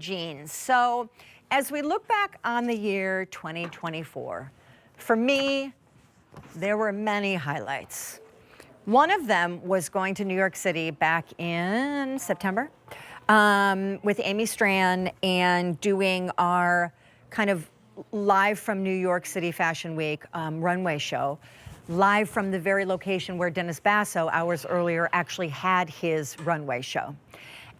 Jeans. So as we look back on the year 2024, for me, there were many highlights. One of them was going to New York City back in September with Amy Strand and doing our kind of live from New York City Fashion Week runway show, live from the very location where Dennis Basso hours earlier actually had his runway show.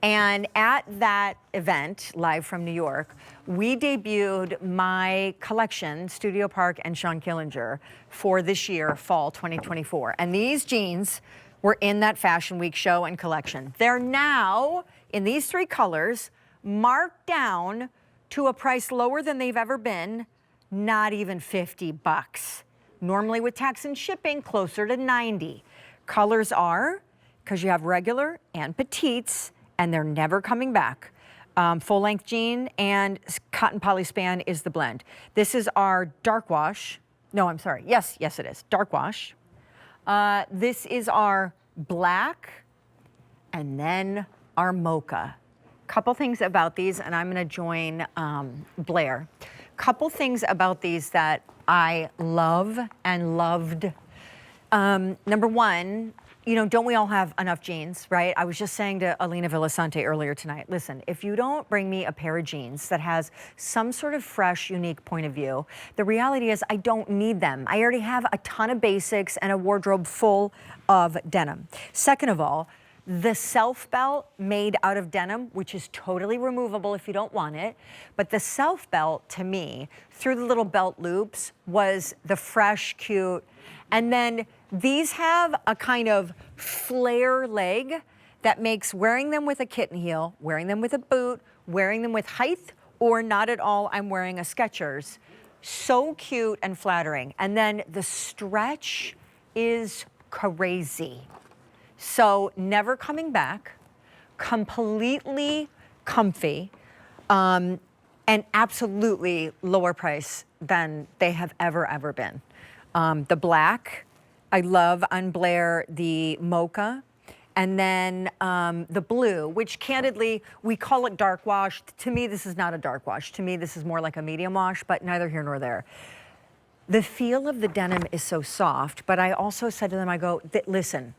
And at that event, live from New York, we debuted my collection, Studio Park and Shawn Killinger, for this year, fall 2024. And these jeans were in that Fashion Week show and collection. They're now, in these three colors, marked down to a price lower than they've ever been, not even 50 bucks. Normally with tax and shipping, closer to 90. Colors are, because you have regular and petites, and they're never coming back. Full-length jean and cotton polyspan is the blend. This is our dark wash. No, I'm sorry. Yes, it is. Dark wash. This is our black, and then our mocha. Couple things about these, and I'm gonna join Blair. Couple things about these that I love and loved. Number one, you know, don't we all have enough jeans, right? I was just saying to Alina Villasante earlier tonight, listen, if you don't bring me a pair of jeans that has some sort of fresh, unique point of view, the reality is I don't need them. I already have a ton of basics and a wardrobe full of denim. Second of all, the self belt made out of denim, which is totally removable if you don't want it, but the self belt to me, through the little belt loops, was the fresh, cute, and then these have a kind of flare leg that makes wearing them with a kitten heel, wearing them with a boot, wearing them with height, or not at all, I'm wearing a Skechers. So cute and flattering. And then the stretch is crazy. So never coming back, completely comfy, and absolutely lower price than they have ever been. The black, I love on Blair the mocha, and then the blue, which candidly, we call it dark wash. To me, this is not a dark wash. To me, this is more like a medium wash, but neither here nor there. The feel of the denim is so soft, but I also said to them, I go, listen,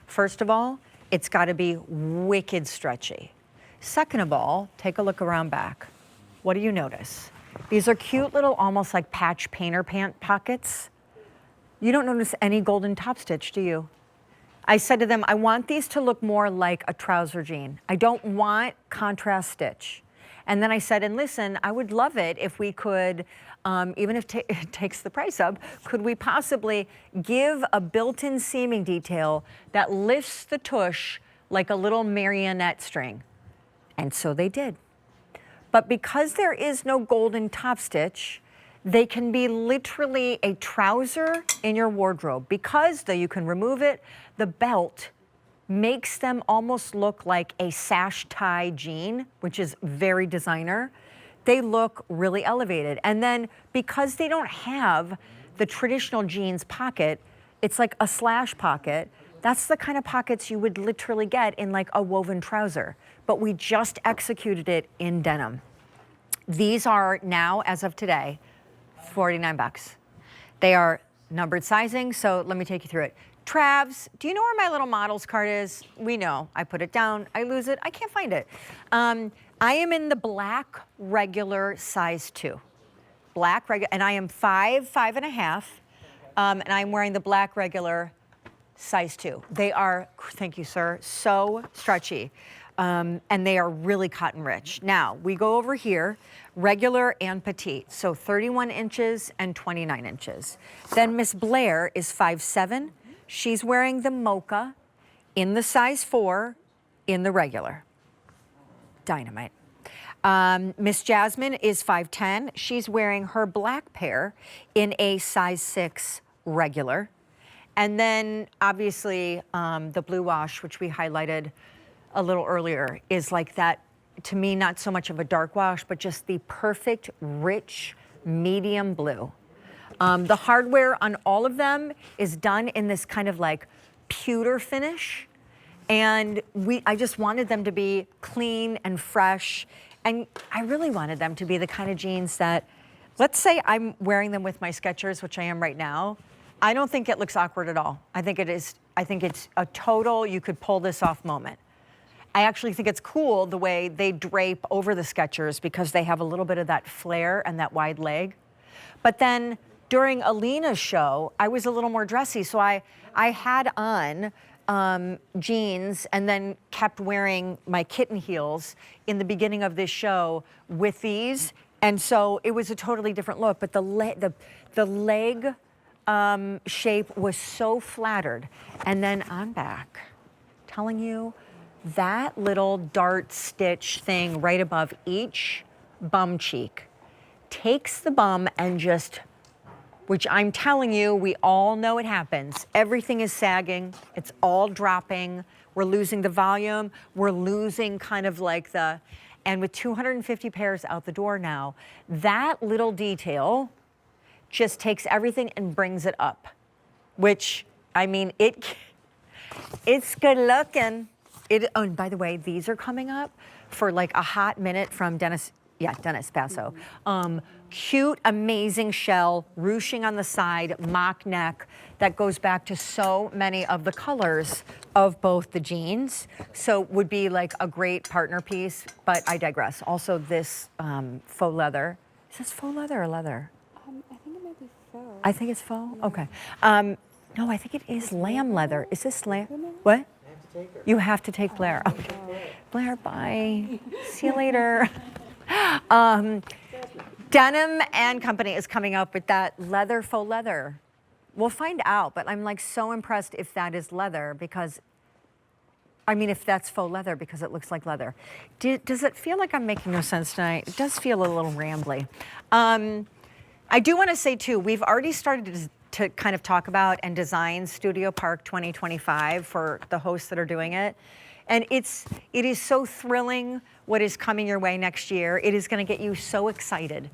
first of all, it's gotta be wicked stretchy. Second of all, take a look around back. What do you notice? These are cute little, almost like patch painter pant pockets. You don't notice any golden top stitch, do you? I said to them, I want these to look more like a trouser jean. I don't want contrast stitch. And then I said, and listen, I would love it if we could, even if it takes the price up, could we possibly give a built-in seaming detail that lifts the tush like a little marionette string? And so they did. But because there is no golden top stitch, they can be literally a trouser in your wardrobe. Because, though you can remove it, the belt makes them almost look like a sash tie jean, which is very designer. They look really elevated. And then because they don't have the traditional jeans pocket, it's like a slash pocket. That's the kind of pockets you would literally get in like a woven trouser. But we just executed it in denim. These are now, as of today, 49 bucks. They are numbered sizing, so let me take you through it. Travs, do you know where my little models card is? We know. I put it down, I lose it, I can't find it. I am in the black regular size 2. Black regular, and I am 5'5.5", and I'm wearing the black regular size 2. They are, thank you, sir, so stretchy. And they are really cotton rich. Now, we go over here, regular and petite, so 31 inches and 29 inches. Then Miss Blair is 5'7". She's wearing the mocha in the size 4 in the regular. Dynamite. Miss Jasmine is 5'10". She's wearing her black pair in a size 6 regular. And then, obviously, the blue wash, which we highlighted a little earlier, is like that, to me, not so much of a dark wash, but just the perfect, rich, medium blue. The hardware on all of them is done in this kind of like pewter finish. And I just wanted them to be clean and fresh And I really wanted them to be the kind of jeans that, let's say I'm wearing them with my Skechers, which I am right now. I don't think it looks awkward at all. I think it's a total, you could pull this off moment. I actually think it's cool the way they drape over the Skechers because they have a little bit of that flare and that wide leg. But then during Alina's show, I was a little more dressy. So I had on jeans and then kept wearing my kitten heels in the beginning of this show with these. And so it was a totally different look. But the leg shape was so flattered. And then on back, telling you, that little dart stitch thing right above each bum cheek takes the bum and just, which I'm telling you, we all know it happens. Everything is sagging, it's all dropping. We're losing the volume, we're losing kind of like and with 250 pairs out the door now, that little detail just takes everything and brings it up, which, I mean, it's good looking. Oh, and by the way, these are coming up for like a hot minute from Dennis Basso. Cute, amazing shell, ruching on the side, mock neck, that goes back to so many of the colors of both the jeans. So would be like a great partner piece, but I digress. Also this faux leather. Is this faux leather or leather? I think it might be faux. I think it's faux? Okay. No, I think it is lamb leather. Is this lamb? What? You have to take Blair. Okay. Blair, bye. See you later. Denim and Company is coming up with that leather, faux leather. We'll find out, but I'm like so impressed if that is leather because, I mean, if that's faux leather because it looks like leather. Does it feel like I'm making no sense tonight? It does feel a little rambly. I do want to say too, we've already started to kind of talk about and design Studio Park 2025 for the hosts that are doing it. And it is so thrilling what is coming your way next year. It is going to get you so excited.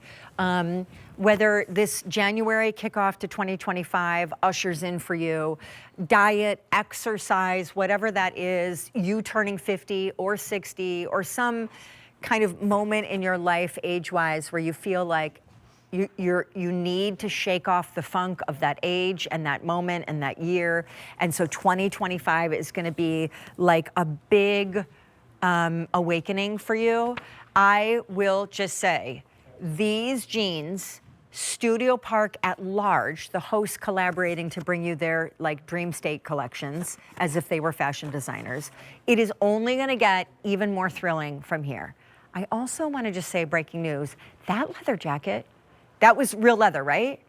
Whether this January kickoff to 2025 ushers in for you, diet, exercise, whatever that is, you turning 50 or 60 or some kind of moment in your life age-wise where you feel like you need to shake off the funk of that age and that moment and that year. And so 2025 is going to be like a big awakening for you. I will just say, these jeans, Studio Park at large, the hosts collaborating to bring you their like dream state collections as if they were fashion designers. It is only going to get even more thrilling from here. I also want to just say, breaking news, that leather jacket, that was real leather, right?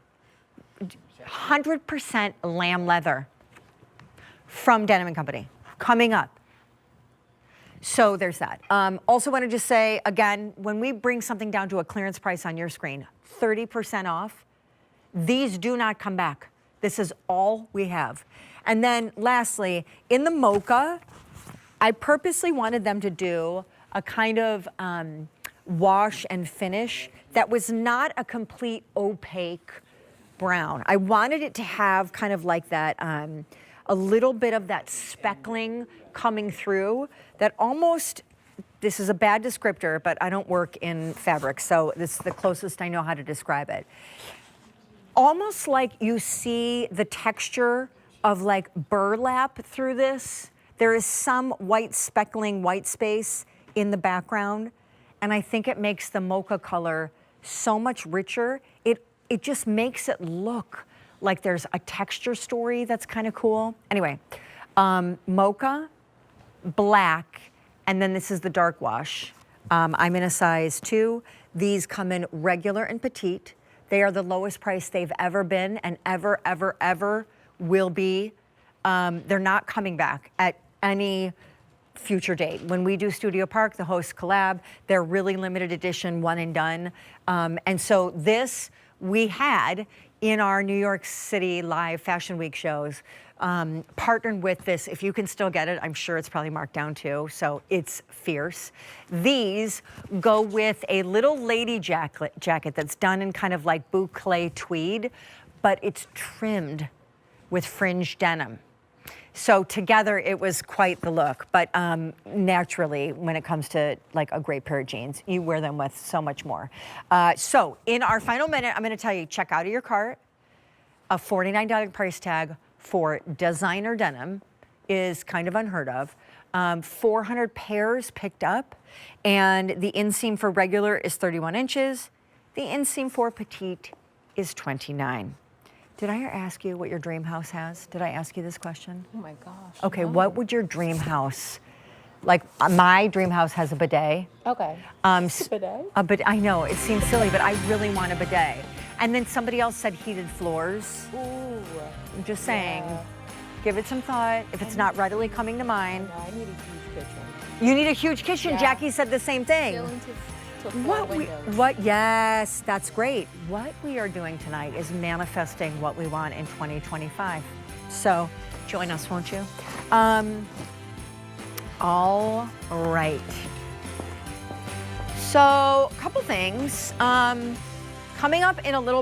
100% lamb leather from Denim & Company coming up. So there's that. Also want to just say, again, when we bring something down to a clearance price on your screen, 30% off, these do not come back. This is all we have. And then lastly, in the mocha, I purposely wanted them to do a kind of wash and finish that was not a complete opaque brown. I wanted it to have kind of like that, a little bit of that speckling coming through that almost, this is a bad descriptor, but I don't work in fabric, so this is the closest I know how to describe it. Almost like you see the texture of like burlap through this. There is some white speckling, white space in the background, and I think it makes the mocha color so much richer. It just makes it look like there's a texture story that's kind of cool. Anyway, mocha, black, and then this is the dark wash. I'm in a size 2. These come in regular and petite. They are the lowest price they've ever been and ever, ever, ever will be. They're not coming back at any future date. When we do Studio Park, the host collab, they're really limited edition, one and done. And so this we had in our New York City live Fashion Week shows, partnered with this. If you can still get it, I'm sure it's probably marked down too, so it's fierce. These go with a little lady jacket that's done in kind of like boucle tweed, but it's trimmed with fringe denim. So together it was quite the look, but naturally when it comes to like a great pair of jeans, you wear them with so much more. So in our final minute, I'm gonna tell you, check out of your cart. A $49 price tag for designer denim is kind of unheard of. 400 pairs picked up, and the inseam for regular is 31 inches. The inseam for petite is 29. Did I ask you what your dream house has? Did I ask you this question? Oh my gosh. Okay, no. what would your dream house, like my dream house has a bidet. Okay. Bidet? A bidet, I know, it seems silly, but I really want a bidet. And then somebody else said heated floors. Ooh. I'm just saying, Yeah. give it some thought. If it's not readily coming to mind. No, I need a huge kitchen. You need a huge kitchen. Yeah. Jackie said the same thing. Ceiling to floor windows. Yes, that's great. What we are doing tonight is manifesting what we want in 2025. So join us, won't you? All right. So a couple things. Coming up in a little bit.